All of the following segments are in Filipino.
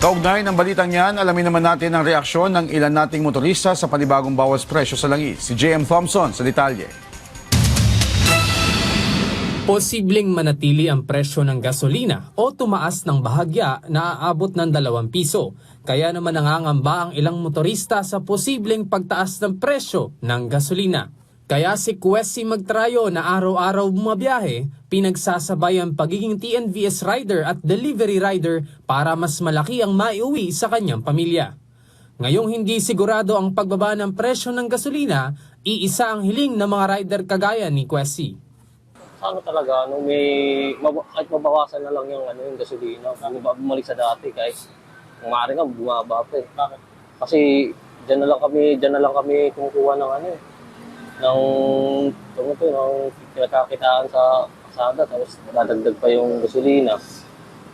Kaugnay ng balitang yan, alamin naman natin ang reaksyon ng ilan nating motorista sa panibagong bawas presyo sa langis. Si J.M. Thompson sa detalye. Posibleng manatili ang presyo ng gasolina o tumaas ng bahagya na aabot ng 2 piso. Kaya naman nangangamba ang ilang motorista sa posibleng pagtaas ng presyo ng gasolina. Kaya si Kwesi Magtrayo na araw-araw bumabiyahe, pinagsasabay ang pagiging TNVS rider at delivery rider para mas malaki ang maiuwi sa kanyang pamilya. Ngayong hindi sigurado ang pagbaba ng presyo ng gasolina, iisa ang hiling ng mga rider kagaya ni Kwesi. Ano talaga, kahit mabawasan na lang yung gasolina, bumalik sa dati kahit maaari nga bumaba pa eh. Bakit? Kasi diyan na lang kami kumukuha ng pinagkakitaan sa kasada, tapos dadagdag pa yung gasolina.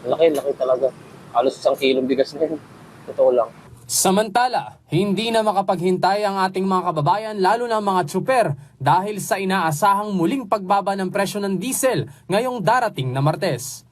Laki talaga. Halos 1 kilong bigas na yun. Totoo lang. Samantala, hindi na makapaghintay ang ating mga kababayan lalo na mga tsuper dahil sa inaasahang muling pagbaba ng presyo ng diesel ngayong darating na Martes.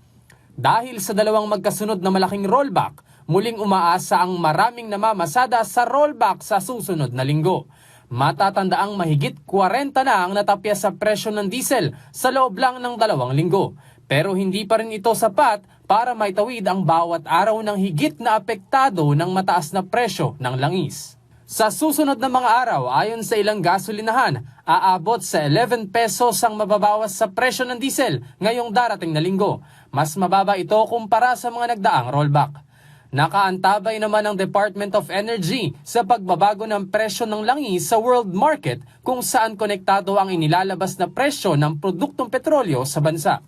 Dahil sa dalawang magkasunod na malaking rollback, muling umaasa ang maraming namamasada sa rollback sa susunod na linggo. Matatandaang mahigit 40 na ang natapya sa presyo ng diesel sa loob lang ng 2 linggo. Pero hindi pa rin ito sapat para maitawid ang bawat araw ng higit na apektado ng mataas na presyo ng langis. Sa susunod na mga araw, ayon sa ilang gasolinahan, aabot sa 11 pesos ang mababawas sa presyo ng diesel ngayong darating na linggo. Mas mababa ito kumpara sa mga nagdaang rollback. Nakaantabay naman ang Department of Energy sa pagbabago ng presyo ng langis sa world market kung saan konektado ang inilalabas na presyo ng produktong petrolyo sa bansa.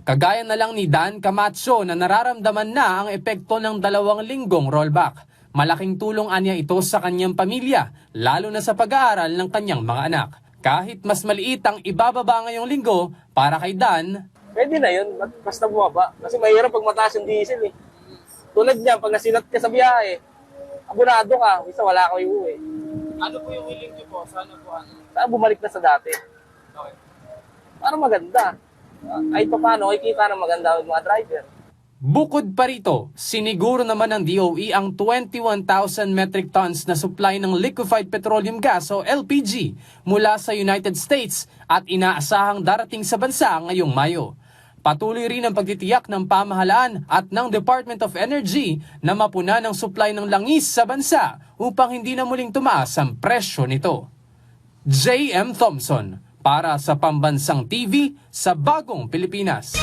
Kagaya na lang ni Dan Camacho na nararamdaman na ang epekto ng 2 linggong rollback. Malaking tulong anya ito sa kanyang pamilya, lalo na sa pag-aaral ng kanyang mga anak. Kahit mas maliit ang ibababa ngayong linggo, para kay Dan, Pwede na yun, basta bumaba. Kasi mahirap pag mataas yung diesel eh. Tulad niya, pag nasinat ka sa biyahe, abonado ka, isa wala ka iuwi. Ano po yung willing niyo po? Sana po Saan bumalik na sa dati? Okay. Para maganda. Kahit pa paano, kita na maganda yung mga driver. bukod pa rito, siniguro naman ng DOE ang 21,000 metric tons na supply ng liquefied petroleum gas o LPG mula sa United States at inaasahang darating sa bansa ngayong Mayo. Patuloy rin ang pagtitiyak ng pamahalaan at ng Department of Energy na mapuna ng supply ng langis sa bansa upang hindi na muling tumaas ang presyo nito. J.M. Thompson para sa Pambansang TV sa Bagong Pilipinas.